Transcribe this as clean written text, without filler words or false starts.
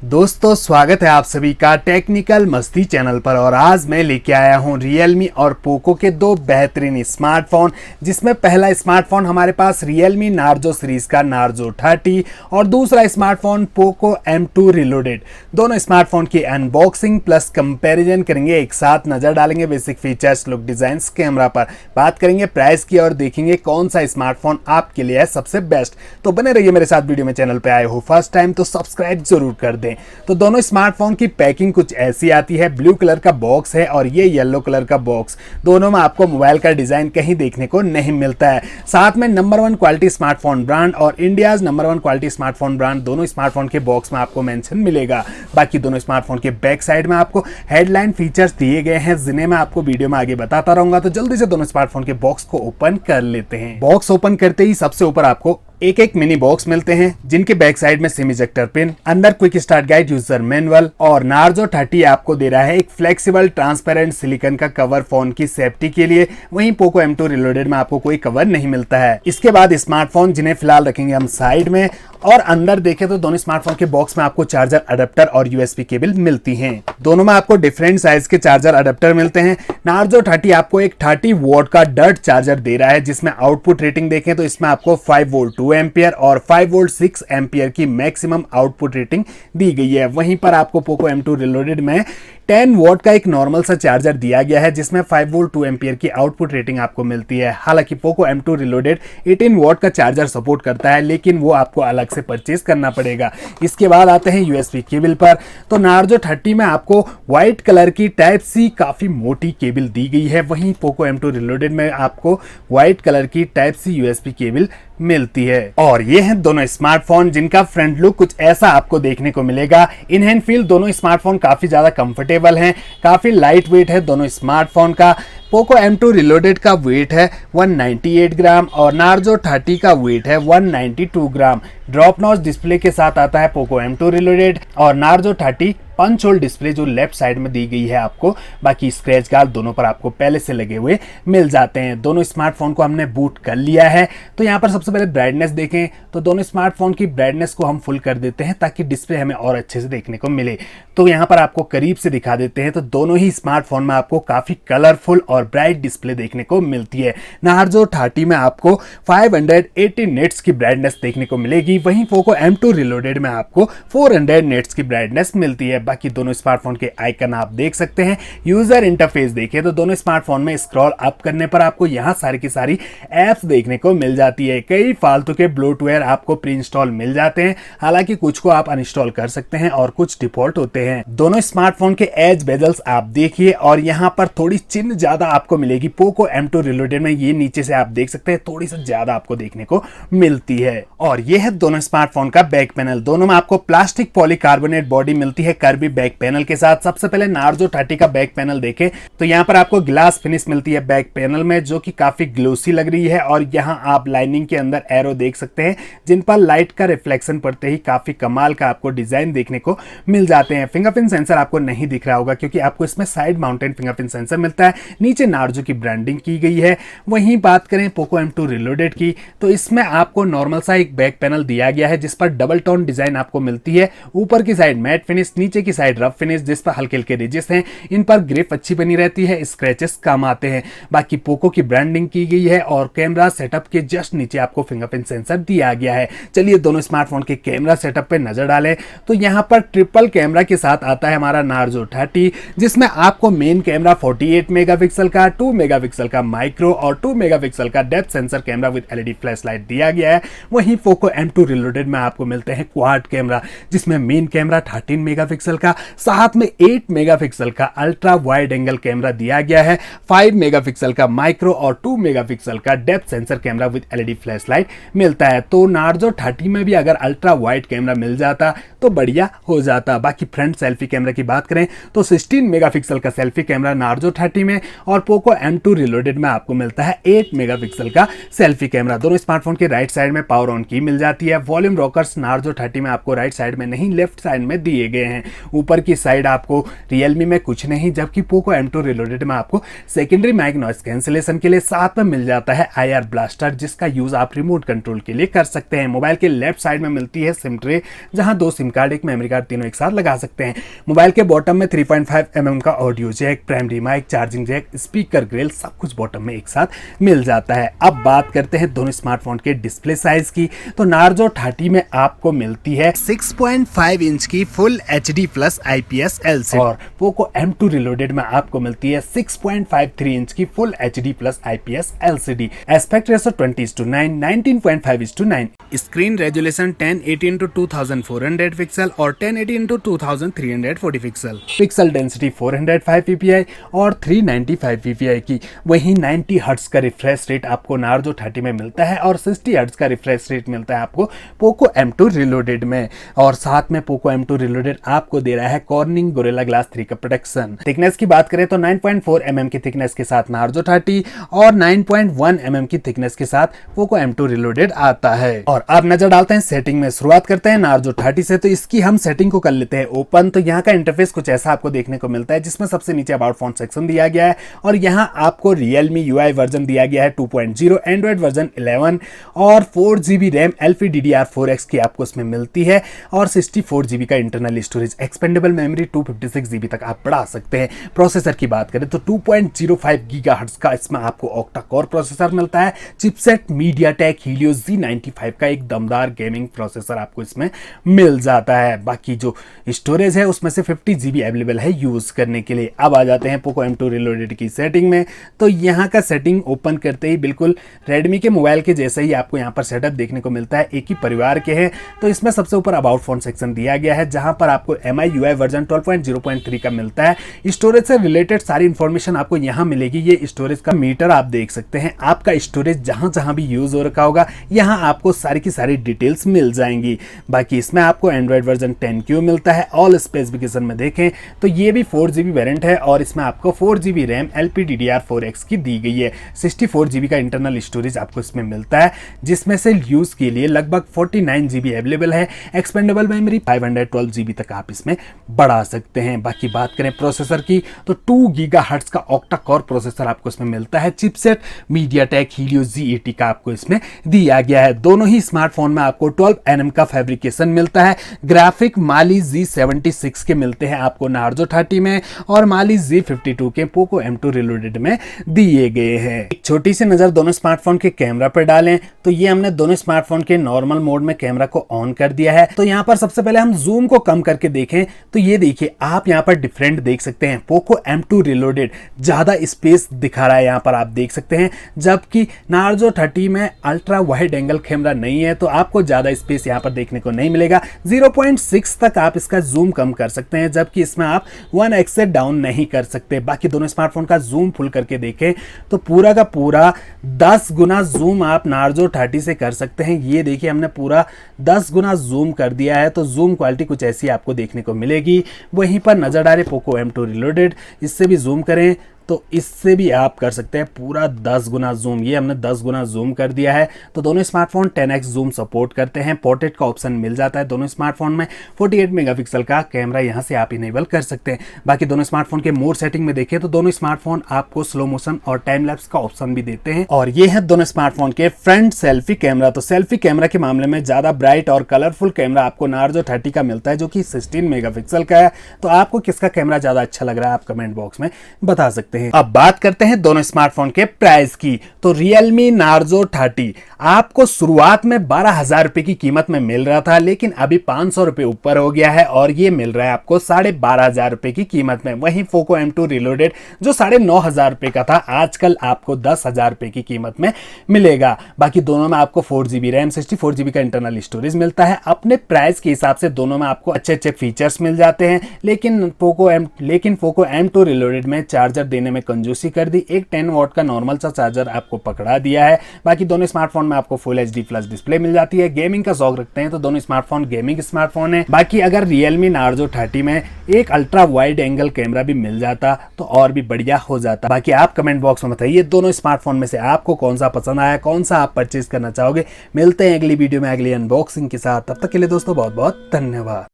दोस्तों स्वागत है आप सभी का टेक्निकल मस्ती चैनल पर। और आज मैं लेके आया हूं Realme और Poco के दो बेहतरीन स्मार्टफोन, जिसमें पहला स्मार्टफोन हमारे पास Realme Narzo सीरीज का Narzo 30 और दूसरा स्मार्टफोन Poco M2 Reloaded। दोनों स्मार्टफोन की अनबॉक्सिंग प्लस कंपैरिजन करेंगे, एक साथ नजर डालेंगे basic features, look, designs, camera पर बात करेंगे प्राइस की और देखेंगे कौन सा स्मार्टफोन आपके लिए है सबसे बेस्ट। तो बने रहिए मेरे साथ। वीडियो में चैनल पे आए हो फर्स्ट टाइम तो सब्सक्राइब जरूर कर दें। तो दोनों स्मार्टफोन की पैकिंग कुछ ऐसी आती है, ब्लू कलर का बॉक्स है और ये येलो कलर का बॉक्स। दोनों में आपको मोबाइल का डिजाइन कहीं देखने को नहीं मिलता है। साथ में नंबर 1 क्वालिटी स्मार्टफोन ब्रांड और India's number 1 quality smartphone brand दोनों स्मार्टफोन के बॉक्स में आपको मेंशन मिलेगा। बाकी दोनों स्मार्टफोन के बैक साइड में आपको हेडलाइन फीचर्स दिए गए हैं, जिन्हें मैं आपको वीडियो में आगे बताता रहूंगा। तो जल्दी से दोनों स्मार्टफोन के बॉक्स को ओपन कर लेते हैं। बॉक्स ओपन करते ही सबसे ऊपर आपको एक मिनी बॉक्स मिलते हैं, जिनके बैक साइड में सिम इजेक्टर पिन, अंदर quick start guide, user manual और Narzo 30 आपको दे रहा है एक फ्लेक्सिबल ट्रांसपेरेंट सिलिकॉन का कवर फोन की सेफ्टी के लिए। वहीं Poco M2 Reloaded में आपको कोई कवर नहीं मिलता है। इसके बाद स्मार्टफोन, जिन्हें फिलहाल रखेंगे हम साइड में, और अंदर देखें तो दोनों स्मार्टफोन के बॉक्स में आपको चार्जर अडेप्टर और यूएसबी केबल मिलती हैं। दोनों में आपको डिफरेंट साइज के चार्जर अडेप्टर मिलते हैं। Narzo 30 आपको एक 30 वोल्ट का डर्ट चार्जर दे रहा है, जिसमें आउटपुट रेटिंग देखें तो इसमें आपको 5 वोल्ट 2 एम्पियर और 5 वोल्ट 6 एम्पियर की मैक्सिमम आउटपुट रेटिंग दी गई है। वहीं पर आपको Poco M2 Reloaded में 10 वोल्ट का एक नॉर्मल सा चार्जर दिया गया है, जिसमें 5 वोल्ट 2 एम्पियर की आउटपुट रेटिंग आपको मिलती है। हालांकि Poco M2 Reloaded 18 वोल्ट का चार्जर सपोर्ट करता है, लेकिन वो आपको अलग से परचेज करना पड़ेगा। इसके बाद आते हैं यूएसबी केबल पर। तो Narzo 30 में आपको व्हाइट कलर की टाइप सी काफी मोटी केबल दी गई है। वहीं Poco M2 Reloaded में आपको व्हाइट कलर की टाइप सी यूएसबी केबल मिलती है। और ये हैं दोनों स्मार्टफोन, जिनका फ्रंट लुक कुछ ऐसा आपको देखने को मिलेगा। इन हैंड फील दोनों स्मार्टफोन काफी ज्यादा कंफर्टेबल हैं, काफी लाइट वेट है दोनों स्मार्टफोन का। Poco M2 Reloaded का वेट है 198 ग्राम और Narzo 30 का वेट है 192 ग्राम। ड्रॉप नॉच डिस्प्ले के साथ आता है Poco M2 Reloaded और Narzo 30 पंच होल डिस्प्ले जो लेफ्ट साइड में दी गई है आपको। बाकी स्क्रैच गार्ड दोनों पर आपको पहले से लगे हुए मिल जाते हैं। दोनों स्मार्टफोन को हमने बूट कर लिया है। तो यहाँ पर सबसे पहले ब्राइटनेस देखें तो दोनों स्मार्टफोन की ब्राइटनेस को हम फुल कर देते हैं, ताकि डिस्प्ले हमें और अच्छे से देखने को मिले। तो यहाँ पर आपको करीब से दिखा देते हैं तो दोनों ही स्मार्टफोन में आपको काफी कलरफुल और ब्राइट डिस्प्ले देखने को मिलती है। Narzo 30 में आपको 580 निट्स की ब्राइटनेस देखने को मिलेगी। वहीं Poco M2 Reloaded में आपको 400 निट्स की ब्राइटनेस मिलती है। बाकी दोनों स्मार्टफोन के आइकन आप देख सकते हैं। यूजर इंटरफेस देखें तो दोनों स्मार्टफोन में स्क्रॉल अप करने पर आपको यहाँ सारी की सारी एप्स देखने को मिल जाती है। कई फालतू के ब्लोटवेयर आपको प्री इंस्टॉल मिल जाते हैं, हालांकि कुछ को आप अनइंस्टॉल कर सकते हैं और कुछ डिफॉल्ट होते हैं। दोनों स्मार्टफोन के एज बेजल्स आप देखिए और यहाँ पर थोड़ी चिन्ह ज्यादा आपको मिलेगी। Poco M2 Reloaded में ये नीचे से आप देख सकते हैं थोड़ी सी ज्यादा आपको देखने को मिलती है। और ये है दोनों स्मार्टफोन का बैक पैनल। दोनों में आपको प्लास्टिक पॉलीकार्बोनेट बॉडी मिलती है कर्वी बैक पैनल के साथ। सबसे पहले Narzo 30 का बैक पैनल देखें तो यहाँ पर आपको ग्लास फिनिश मिलती है बैक पैनल में, जो कि काफी ग्लोसी लग रही है। और यहाँ आप लाइनिंग के अंदर एरो देख सकते हैं, जिन पर लाइट का रिफ्लेक्शन पड़ते ही काफी कमाल का आपको डिजाइन देखने को मिल जाते हैं। फिंगरप्रिंट सेंसर आपको नहीं दिख रहा होगा, क्योंकि आपको इसमें साइड माउंटेड फिंगरप्रिंट सेंसर मिलता है। नीचे Narzo की ब्रांडिंग की गई है। वहीं बात करें Poco M2 Reloaded की, तो इसमें आपको नॉर्मल सा एक बैक पैनल दिया गया है, जिस पर डबल टोन डिजाइन आपको मिलती है। ऊपर की साइड मैट फिनिश, नीचे की साइड रफ फिनिश, जिस पर हल्के हल्के रिजेस हैं। इन पर ग्रिप अच्छी बनी रहती है, स्क्रैचेस कम आते हैं। बाकी Poco की ब्रांडिंग की गई है और कैमरा सेटअप के जस्ट नीचे आपको फिंगरप्रिंट सेंसर दिया गया है। चलिए दोनों स्मार्टफोन के कैमरा सेटअप पे नजर डालें तो यहाँ पर ट्रिपल कैमरा के साथ आता है हमारा Narzo 30, जिसमें आपको मेन कैमरा 48 मेगापिक्सल का, 2 मेगापिक्सल का माइक्रो और 2 मेगापिक्सल का depth sensor camera with LED flash light दिया गया है। वहीं Poco M2 Reloaded में आपको मिलते हैं क्वाड कैमरा, जिसमें मेन कैमरा 13 मेगापिक्सल का, साथ में 8 मेगापिक्सल का अल्ट्रा वाइड एंगल कैमरा दिया गया है, 5 मेगापिक्सल का माइक्रो और 2 मेगापिक्सल का depth sensor camera with LED flash light मिलता है। तो Narzo 30 में भी अगर अल्ट्रा वाइड कैमरा मिल जाता तो बढ़िया हो जाता। बाकी फ्रंट सेल्फी कैमरा की बात करें तो 16 मेगापिक्सल का सेल्फी कैमरा Narzo 30 में और Poco M2 Reloaded में आपको मिलता है 8 मेगापिक्सल का सेल्फी कैमरा। दोनों स्मार्टफोन के राइट साइड में पावर ऑन की मिल जाती है। वॉल्यूम रॉकर्स Narzo 30 में आपको राइट साइड में नहीं, लेफ्ट साइड में दिए गए हैं। ऊपर की साइड आपको Realme में कुछ नहीं, जबकि Poco M2 Reloaded में आपको सेकेंडरी माइक नॉइस कैंसिलेशन के लिए साथ में मिल जाता है IR ब्लास्टर, जिसका यूज आप रिमोट कंट्रोल के लिए कर सकते हैं। मोबाइल के लेफ्ट साइड में मिलती है सिम ट्रे, जहां 2 सिम कार्ड, एक मेमोरी कार्ड तीनों एक साथ लगा सकते हैं। मोबाइल के बॉटम में 3.5 mm का audio jack, primary mic, charging jack, speaker grille, सब कुछ बॉटम में एक साथ मिल जाता है। अब बात करते हैं दोनों स्मार्टफोन के डिस्प्ले साइज की, तो Narzo 30 में आपको मिलती है 6.5 इंच की full HD plus IPS LCD और Poco M2 Reloaded में आपको मिलती है 6.53 इंच की full HD plus IPS LCD। Aspect ratio 20:9, 19.5:9, screen resolution 1080x2400 pixel और 1080x2340 pixel, pixel density 405 ppi और 395 ppi की। वहीं 90 हर्ट्ज का रिफ्रेश रेट आपको Narzo 30 में मिलता है और 60 हर्ट्ज का रिफ्रेश रेट मिलता है आपको Poco M2 Reloaded में। और साथ में Poco M2 Reloaded आपको दे रहा है Corning Gorilla Glass 3 का प्रोटेक्शन। थिकनेस की बात करें तो 9.4 mm की थिकनेस के साथ Narzo 30 और 9.1 mm की थिकनेस के साथ Poco M2 Reloaded आता है। और अब नजर डालते हैं सेटिंग में। शुरुआत करते हैं Narzo 30 से, तो इसकी हम सेटिंग को कर लेते हैं ओपन। तो यहाँ का इंटरफेस कुछ ऐसा आपको देखने को मिलता है, जिसमें सबसे नीचे अबाउट फोन सेक्शन दिया गया है और यहाँ आपको Realme UI वर्जन दिया गया है 2.0, एंड्रॉइड वर्जन 11 और 4GB रैम LPDDR4X की आपको इसमें मिलती है और 64GB का internal storage, expendable memory 256GB तक आप बढ़ा सकते हैं। प्रोसेसर की बात करें तो 2.05 GHz का इसमें आपको ऑक्टा कोर प्रोसेसर मिलता है। चिपसेट MediaTek Helio Z95 का एक दमदार गेमिंग प्रोसेसर आपको इसमें मिल जाता है। बाकी जो स्टोरेज है उसमें से 50GB अवेलेबल है यूज करने के लिए। अब आ जाते हैं Poco M2 Reloaded की सेटिंग में। तो यहाँ का सेटिंग ओपन करते ही बिल्कुल Redmi के मोबाइल के जैसे ही आपको यहाँ पर सेटअप देखने को मिलता है, एक ही परिवार के हैं। तो इसमें सबसे ऊपर अबाउट फोन सेक्शन दिया गया है, जहां पर आपको MI UI वर्जन 12.0.3 का मिलता है। स्टोरेज से रिलेटेड सारी इंफॉर्मेशन आपको यहाँ मिलेगी। ये स्टोरेज का मीटर आप देख सकते हैं। आपका स्टोरेज जहां जहां भी यूज हो रखा होगा, यहाँ आपको सारी की सारी डिटेल्स मिल जाएंगी। बाकी इसमें आपको एंड्रॉइड वर्जन 10Q मिलता है। ऑल स्पेसिफिकेशन में देखें तो ये भी 4GB वेरिएंट है और इसमें आपको 4GB रैम LPDDR4X की दी गई है। 64GB का इंटरनल स्टोरेज आपको इसमें मिलता है, जिसमें से यूज के लिए लगभग 49GB अवेलेबल है। एक्सपेंडेबल मेमोरी 512GB तक आप इसमें बढ़ा सकते हैं। बाकी बात करें प्रोसेसर की तो 2 GHz का ऑक्टा कोर प्रोसेसर आपको इसमें मिलता है। चिपसेट MediaTek Helio Z80 का आपको इसमें दिया गया है। दोनों ही स्मार्टफोन में आपको 12 nm का फैब्रिकेशन मिलता है। ग्राफिक Mali Z76 के मिलते हैं आपको Narzo 30 में और Mali Z52 के Poco M2 Reloaded में दिए गए हैं। एक छोटी सी नजर दोनों स्मार्टफोन के कैमरा पर डालें तो ये हमने दोनों स्मार्टफोन के नॉर्मल मोड में कैमरा को ऑन कर दिया है। तो यहाँ पर सबसे पहले हम जूम को कम करके देखें तो ये देखिए आप यहाँ पर डिफरेंट देख सकते हैं। Poco M2 Reloaded ज्यादा स्पेस दिखा रहा है, यहाँ पर आप देख सकते हैं, जबकि Narzo 30 में अल्ट्रा वाइड एंगल कैमरा नहीं है, तो आपको ज्यादा स्पेस यहाँ पर देखने को नहीं मिलेगा। 0.6 तक आप इसका जूम कम कर सकते हैं, जबकि इसमें आप 1x से डाउन नहीं कर सकते। बाकी दोनों स्मार्टफोन का जूम फुल करके देखें तो पूरा का पूरा 10 गुना जूम आप Narzo 30 से कर सकते हैं। ये देखिए हमने पूरा 10 गुना जूम कर दिया है, तो जूम क्वालिटी कुछ ऐसी आपको देखने को मिलेगी। वहीं पर नजर डालें Poco M2 Reloaded, इससे भी जूम करें तो इससे भी आप कर सकते हैं पूरा 10 गुना जूम। ये हमने 10 गुना जूम कर दिया है। तो दोनों स्मार्टफोन 10x जूम सपोर्ट करते हैं। पोर्ट्रेट का ऑप्शन मिल जाता है दोनों स्मार्टफोन में। 48 मेगापिक्सल का कैमरा यहां से आप इनेबल कर सकते हैं। बाकी दोनों स्मार्टफोन के मोड सेटिंग में देखें तो दोनों स्मार्टफोन आपको स्लो मोशन और टाइम लैप्स का ऑप्शन भी देते हैं। और ये है दोनों स्मार्टफोन के फ्रंट सेल्फी कैमरा। तो सेल्फी कैमरा के मामले में ज्यादा ब्राइट और कलरफुल कैमरा आपको Narzo 30 का मिलता है, जो कि 16 मेगापिक्सल का है। तो आपको किसका कैमरा ज्यादा अच्छा लग रहा है आप कमेंट बॉक्स में बता सकते हैं। अब बात करते हैं दोनों स्मार्टफोन के प्राइस की। तो Realme Narzo 30 आपको शुरुआत में 12,000 रुपए की कीमत में मिल रहा था, लेकिन अभी 500 रुपए ऊपर हो गया है और ये मिल रहा है आपको 12,500 रुपए की कीमत में। वहीं Poco M2 Reloaded जो 9,500 रुपए का था, आजकल आपको 10,000 रुपए की कीमत में मिलेगा। बाकी दोनों में आपको 4GB रैम 64GB का इंटरनल स्टोरेज मिलता है। अपने प्राइस के हिसाब से दोनों में आपको अच्छे अच्छे फीचर्स मिल जाते हैं, लेकिन Poco M2 Reloaded में चार्जर देने में कंजूसी कर दी। एक 10 वॉट का नॉर्मल सा चार्जर आपको पकड़ा दिया है। बाकी दोनों स्मार्टफोन में आपको फुल HD प्लस डिस्प्ले मिल जाती है। गेमिंग का शौक रखते हैं तो दोनों स्मार्टफोन गेमिंग स्मार्टफोन है। बाकी अगर Realme Narzo 30 में एक अल्ट्रा वाइड एंगल कैमरा भी मिल जाता तो और भी बढ़िया हो जाता। बाकी आप कमेंट बॉक्स में बताइए दोनों स्मार्टफोन में से आपको कौन सा पसंद आया, कौन सा आप परचेज करना चाहोगे। मिलते हैं अगली वीडियो में अगली अनबॉक्सिंग के साथ। तब तक के लिए दोस्तों बहुत बहुत धन्यवाद।